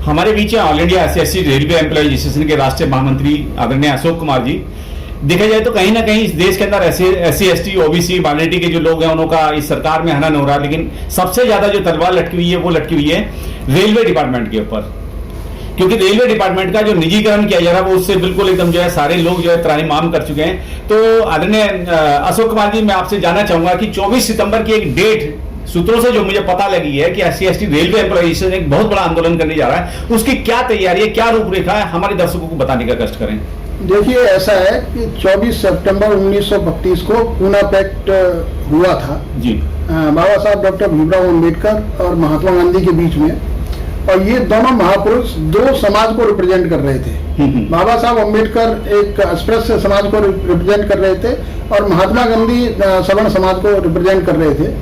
हमारे बीच है all India SC railway employ association के राष्ट्रीय महामंत्री आदरणीय अशोक कुमार जी। देखा जाए तो कहीं ना कहीं इस देश के अंदर एससी एसटी ओबीसी माइनॉरिटी के जो लोग हैं उनका इस सरकार में हनन हो रहा है, लेकिन सबसे ज्यादा जो तलवार लटकी हुई है वो लटकी हुई है रेलवे डिपार्टमेंट के ऊपर, क्योंकि रेलवे डिपार्टमेंट का जो निजीकरण किया जा रहा है वो उससे बिल्कुल एकदम जो है सारे लोग जो है त्राहिमाम कर चुके हैं। तो आदरणीय अशोक कुमार जी, मैं आपसे जानना चाहूंगा कि 24 सितंबर की एक डेट सूत्रों से जो मुझे पता लगी है कि एससी एसटी रेलवे एम्प्लॉइज एक बहुत बड़ा आंदोलन करने जा रहा है, उसकी क्या तैयारी है, क्या रूपरेखा है, हमारे दर्शकों को बताने का कष्ट करें। देखिए, ऐसा है कि 24 सितंबर 1932 को पूना पैक्ट हुआ था जी, बाबा साहब डॉक्टर भीमराव अम्बेडकर और महात्मा गांधी के बीच में, और ये दोनों महापुरुष दो समाज को रिप्रेजेंट कर रहे थे। बाबा साहब अम्बेडकर एक अस्पृश्य समाज को रिप्रेजेंट कर रहे थे और महात्मा गांधी सवर्ण समाज को रिप्रेजेंट कर रहे थे।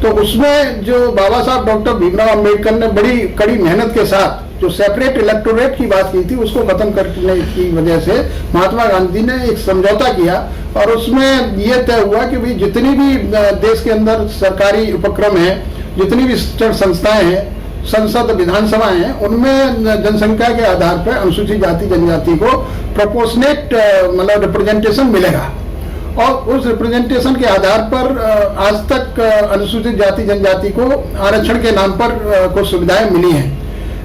तो उसमें जो बाबा साहब डॉक्टर भीमराव अम्बेडकर ने बड़ी कड़ी मेहनत के साथ जो सेपरेट इलेक्टोरेट की बात की थी उसको खत्म करने की वजह से महात्मा गांधी ने एक समझौता किया, और उसमें यह तय हुआ कि भाई जितनी भी देश के अंदर सरकारी उपक्रम है, जितनी भी शिक्षण संस्थाएं हैं, संसद विधानसभाएं हैं, उनमें जनसंख्या के आधार पर अनुसूचित जाति जनजाति को प्रोपोर्शनेट मतलब रिप्रेजेंटेशन मिलेगा, और उस रिप्रेजेंटेशन के आधार पर आज तक अनुसूचित जाति जनजाति को आरक्षण के नाम पर कुछ सुविधाएं मिली हैं।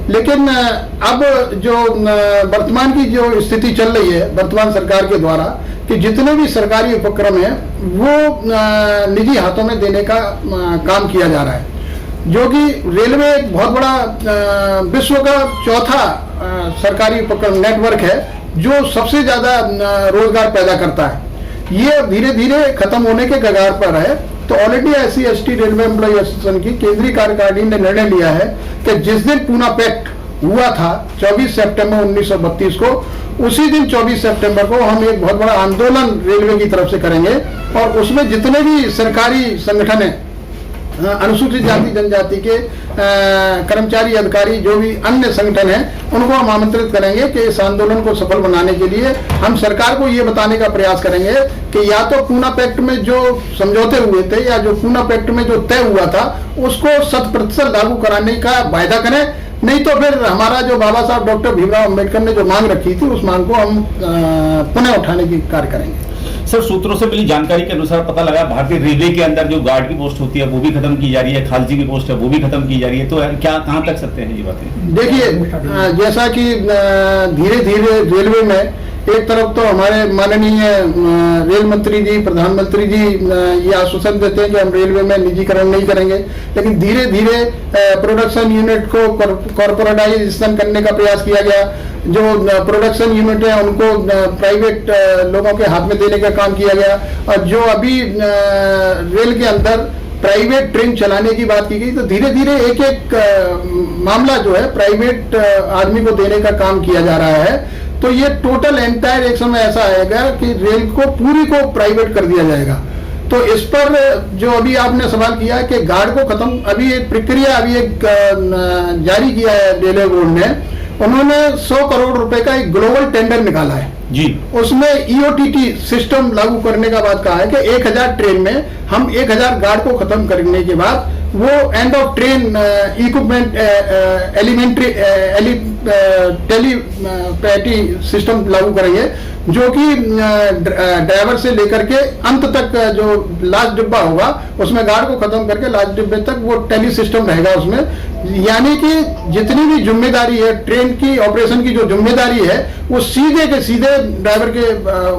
लेकिन अब जो वर्तमान की जो स्थिति चल रही है वर्तमान सरकार के द्वारा कि जितने भी सरकारी उपक्रम हैं वो निजी हाथों में देने का काम किया जा रहा है, जो कि रेलवे एक बहुत बड़ा विश्व का चौथा सरकारी उपक्रम नेटवर्क है जो सबसे ज्यादा रोजगार पैदा करता है। ये धीरे धीरे खत्म होने के कगार पर है। तो all India SC ST railway employ association की केंद्रीय कार्यकारिणी ने निर्णय लिया है कि जिस दिन पूना पैक्ट हुआ था 24 सितंबर 1932 को, उसी दिन 24 सितंबर को हम एक बहुत बड़ा आंदोलन रेलवे की तरफ से करेंगे, और उसमें जितने भी सरकारी संगठन हैं, अनुसूचित जाति जनजाति के कर्मचारी अधिकारी जो भी अन्य संगठन हैं, उनको हम आमंत्रित करेंगे कि इस आंदोलन को सफल बनाने के लिए हम सरकार को ये बताने का प्रयास करेंगे कि या तो पूना पैक्ट में जो समझौते हुए थे या जो पूना पैक्ट में जो तय हुआ था उसको 100% लागू कराने का वायदा करें, नहीं तो फिर हमारा जो बाबा साहब डॉक्टर भीमराव अम्बेडकर ने जो मांग रखी थी उस मांग को हम पुनः उठाने की कार्य करेंगे। सर, सूत्रों से मिली जानकारी के अनुसार पता लगा भारतीय रेलवे के अंदर जो गार्ड की पोस्ट होती है वो भी खत्म की जा रही है, खालसी की पोस्ट है वो भी खत्म की जा रही है, तो क्या कहां तक सत्य है ये बातें? देखिए, जैसा कि धीरे धीरे रेलवे में एक तरफ तो हमारे माननीय रेल मंत्री जी, प्रधानमंत्री जी ये आश्वासन देते हैं कि हम रेलवे में निजीकरण नहीं करेंगे, लेकिन धीरे धीरे प्रोडक्शन यूनिट को कॉर्पोरेटाइजेशन करने का प्रयास किया गया। जो प्रोडक्शन यूनिट है उनको प्राइवेट लोगों के हाथ में देने का काम किया गया, और जो अभी रेल के अंदर प्राइवेट ट्रेन चलाने की बात की गई, तो धीरे धीरे एक एक मामला जो है प्राइवेट आदमी को देने का काम किया जा रहा है। तो ये टोटल एंटायर एक समय ऐसा आएगा कि रेल को पूरी को प्राइवेट कर दिया जाएगा। तो इस पर जो अभी आपने सवाल किया है कि गार्ड को खत्म, अभी एक प्रक्रिया अभी एक जारी किया है रेलवे बोर्ड ने, उन्होंने 100 करोड़ रुपए का एक ग्लोबल टेंडर निकाला है जी। उसमें ईओटीटी सिस्टम लागू करने का बात कहा है कि 1000 ट्रेन में हम 1000 गार्ड को खत्म करने के बाद वो end of train equipment elementary telepathy system लागू करेंगे, जो कि ड्राइवर से लेकर के अंत तक जो लास्ट डिब्बा होगा उसमें गार्ड को खत्म करके लास्ट डिब्बे तक वो टेली सिस्टम रहेगा उसमें। यानी कि जितनी भी जिम्मेदारी है ट्रेन की ऑपरेशन की, जो जिम्मेदारी है वो सीधे के सीधे ड्राइवर के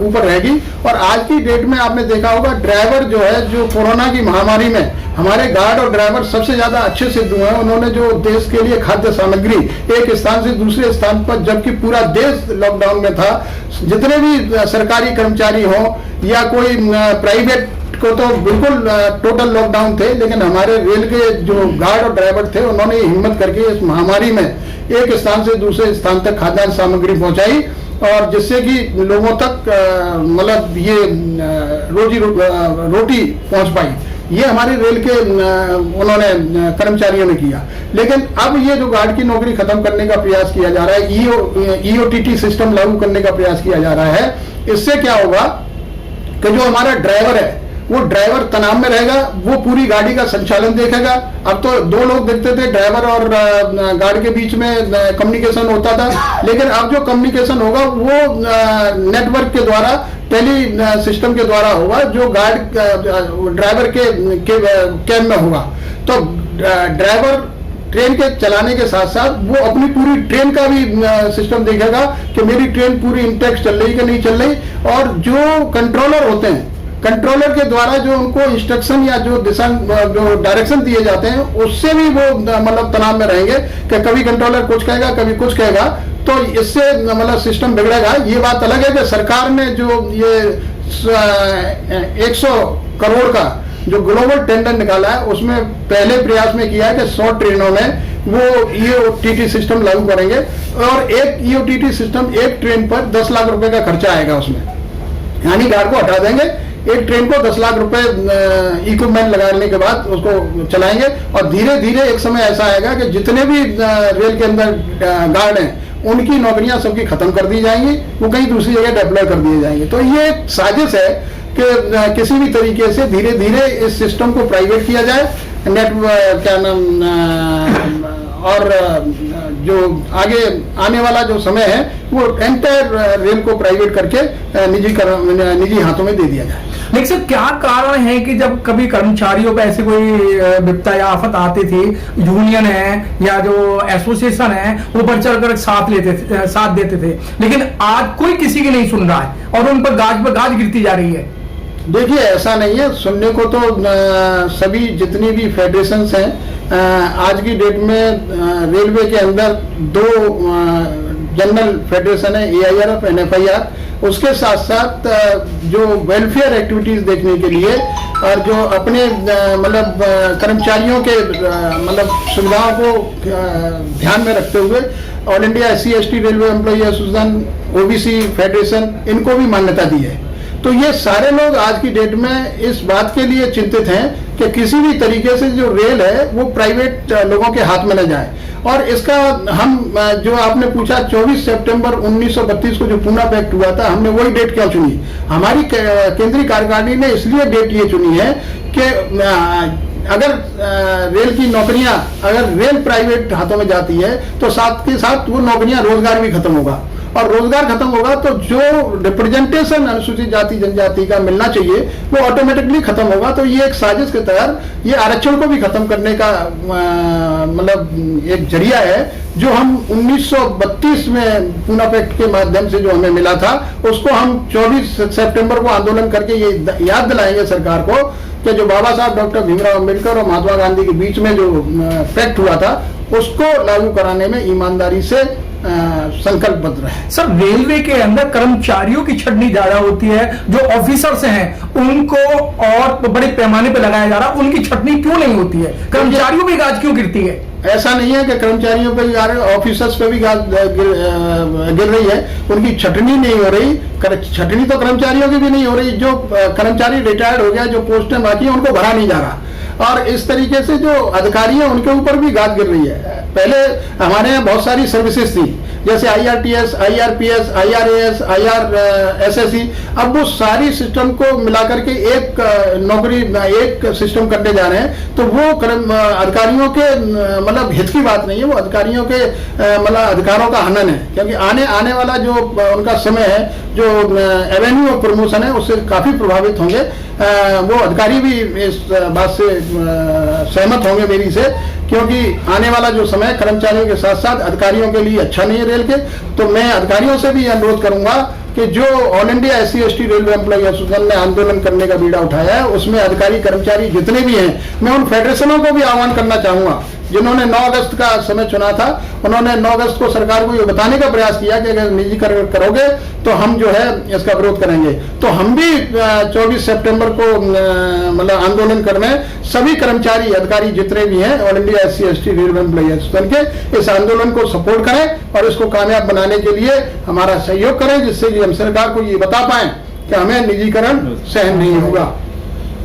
ऊपर रहेगी। और आज की डेट में आपने देखा होगा ड्राइवर जो है, जो कोरोना की महामारी में हमारे गार्ड और ड्राइवर सबसे ज्यादा अच्छे सिद्ध हुए हैं। उन्होंने जो देश के लिए खाद्य सामग्री एक स्थान से दूसरे स्थान पर, जबकि पूरा देश लॉकडाउन में था, जितने भी सरकारी कर्मचारी हो या कोई प्राइवेट को तो बिल्कुल टोटल लॉकडाउन थे, लेकिन हमारे रेल के जो गार्ड और ड्राइवर थे उन्होंने हिम्मत करके इस महामारी में एक स्थान से दूसरे स्थान तक खाद्यान्न सामग्री पहुंचाई, और जिससे कि लोगों तक मतलब ये रोटी पहुंच पाई। ये हमारे रेल के उन्होंने कर्मचारियों ने किया। लेकिन अब ये जो गार्ड की नौकरी खत्म करने का प्रयास किया जा रहा है, ईओटीटी सिस्टम लागू करने का प्रयास किया जा रहा है, इससे क्या होगा कि जो हमारा ड्राइवर है वो ड्राइवर तनाव में रहेगा, वो पूरी गाड़ी का संचालन देखेगा। अब तो दो लोग देखते थे, ड्राइवर और गार्ड के बीच में कम्युनिकेशन होता था, लेकिन अब जो कम्युनिकेशन होगा वो नेटवर्क के द्वारा, टेली सिस्टम के द्वारा होगा, जो गार्ड ड्राइवर के कैब में होगा। तो ड्राइवर ट्रेन के चलाने के साथ साथ वो अपनी पूरी ट्रेन का भी सिस्टम देखेगा कि मेरी ट्रेन पूरी इंटैक्ट चल रही कि नहीं चल रही। और जो कंट्रोलर होते हैं, कंट्रोलर के द्वारा जो उनको इंस्ट्रक्शन या जो डायरेक्शन दिए जाते हैं, उससे भी वो मतलब तनाव में रहेंगे कि कभी कंट्रोलर कुछ कहेगा, कभी कुछ कहेगा, तो इससे मतलब सिस्टम बिगड़ेगा। ये बात अलग है कि सरकार ने जो ये 100 करोड़ का जो ग्लोबल टेंडर निकाला है, उसमें पहले प्रयास में किया है कि 100 ट्रेनों में वो ईओटीटी सिस्टम लागू करेंगे, और एक ईओटीटी सिस्टम एक ट्रेन पर 10 लाख रुपए का खर्चा आएगा उसमें, यानी गार्ड को हटा देंगे, एक ट्रेन को 10 लाख रुपए इक्विपमेंट लगाने के बाद उसको चलाएंगे। और धीरे धीरे एक समय ऐसा आएगा कि जितने भी रेल के अंदर गार्ड हैं, उनकी नौकरियां सबकी खत्म कर दी जाएंगी, वो कहीं दूसरी जगह डिप्लॉय कर दिए जाएंगे। तो ये एक साजिश है कि किसी भी तरीके से धीरे धीरे इस सिस्टम को प्राइवेट किया जाए, क्या नाम, और जो आगे आने वाला जो समय है वो एंटायर रेल को प्राइवेट करके निजी हाथों में दे दिया जाए। लेकिन सर क्या कारण है कि जब कभी कर्मचारियों पे ऐसे कोई विपदा या आफत आती थी, यूनियन है या जो एसोसिएशन है वो बढ़ चढ़कर साथ देते थे, लेकिन आज कोई किसी की नहीं सुन रहा है और उन पर गाज गिरती जा रही है? देखिए, ऐसा नहीं है, सुनने को तो सभी जितनी भी फेडरेशंस हैं, आज की डेट में रेलवे के अंदर 2 जनरल फेडरेशन है, AIRF, NFIR। उसके साथ साथ जो वेलफेयर एक्टिविटीज देखने के लिए और जो अपने मतलब कर्मचारियों के मतलब सुविधाओं को ध्यान में रखते हुए all India SC/ST railway employee association, OBC federation, इनको भी मान्यता दी है। तो ये सारे लोग आज की डेट में इस बात के लिए चिंतित हैं कि किसी भी तरीके से जो रेल है वो प्राइवेट लोगों के हाथ में न जाए। और इसका हम जो आपने पूछा 24 सितंबर 1932 को जो पूना पैक्ट हुआ था, हमने वही डेट क्यों चुनी? हमारी केंद्रीय कार्यकारिणी ने इसलिए डेट ये चुनी है कि अगर रेल की नौकरियां, अगर रेल प्राइवेट हाथों में जाती है तो साथ के साथ वो नौकरियां, रोजगार भी खत्म होगा, और रोजगार खत्म होगा तो जो रिप्रेजेंटेशन अनुसूचित जाति जनजाति का मिलना चाहिए वो ऑटोमेटिकली खत्म होगा। तो ये एक साजिश के तहत ये आरक्षण को भी खत्म करने का मतलब एक जरिया है, जो हम 1932 में पूना पैक्ट के माध्यम से जो हमें मिला था, उसको हम 24 सितंबर को आंदोलन करके ये याद दिलाएंगे सरकार को कि जो बाबा साहब डॉक्टर भीमराव अम्बेडकर और महात्मा गांधी के बीच में जो पैक्ट हुआ था, उसको लागू कराने में ईमानदारी से संकल्पबद्ध रहे। सर, रेलवे के अंदर कर्मचारियों की छटनी ज्यादा होती है, जो ऑफिसर्स हैं उनको और बड़े पैमाने पे लगाया जा रहा है, उनकी छटनी क्यों नहीं होती है? कर्मचारियों पे गाज क्यों गिरती है? ऐसा नहीं है कि कर्मचारियों पे गिर रही है, ऑफिसर्स पे भी गिर रही है, उनकी छटनी नहीं हो रही। छटनी तो कर्मचारियों की भी नहीं हो रही, जो कर्मचारी रिटायर्ड हो गया, जो पोस्टें बाकी है उनको भरा नहीं जा रहा, और इस तरीके से जो अधिकारी हैं उनके ऊपर भी गाज गिर रही है। पहले हमारे यहाँ बहुत सारी सर्विसेज थी, जैसे IRTS, IRPS, IRAS, IRSSE। अब वो सारी सिस्टम को मिलाकर के एक नौकरी, एक सिस्टम करने जा रहे हैं। तो वो अधिकारियों के मतलब हित की बात नहीं है, वो अधिकारियों के मतलब अधिकारों का हनन है, क्योंकि आने वाला जो उनका समय है, जो एवेन्यू ऑफ प्रमोशन है, उससे काफी प्रभावित होंगे। वो अधिकारी भी इस बात से सहमत होंगे मेरी से, क्योंकि आने वाला जो समय कर्मचारियों के साथ साथ अधिकारियों के लिए अच्छा नहीं है रेल के। तो मैं अधिकारियों से भी अनुरोध करूंगा कि जो all India SC/ST railway employee association ने आंदोलन करने का बीड़ा उठाया है, उसमें अधिकारी कर्मचारी जितने भी हैं, मैं उन फेडरेशनों को भी आह्वान करना चाहूंगा जिन्होंने 9 अगस्त का समय चुना था। उन्होंने 9 अगस्त को सरकार को ये बताने का प्रयास किया कि अगर निजीकरण करोगे तो हम जो है इसका विरोध करेंगे। तो हम भी 24 सितंबर को मतलब आंदोलन करने, सभी कर्मचारी अधिकारी जितने भी हैं all India SC/ST railway employee association के, इस आंदोलन को सपोर्ट करें और इसको कामयाब बनाने के लिए हमारा सहयोग करें, जिससे कि हम सरकार को ये बता पाएं कि हमें निजीकरण सहन नहीं होगा।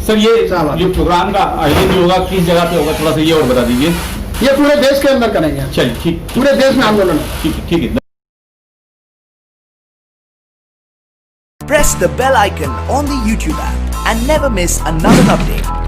सर, ये जो प्रोग्राम का आयोजन जो होगा किस जगह पे होगा, थोड़ा सा ये और बता दीजिए। ये पूरे देश के अंदर करेंगे। चलिए, ठीक, पूरे देश में आंदोलन। ठीक है। Press the bell icon on the YouTube app and never miss another update.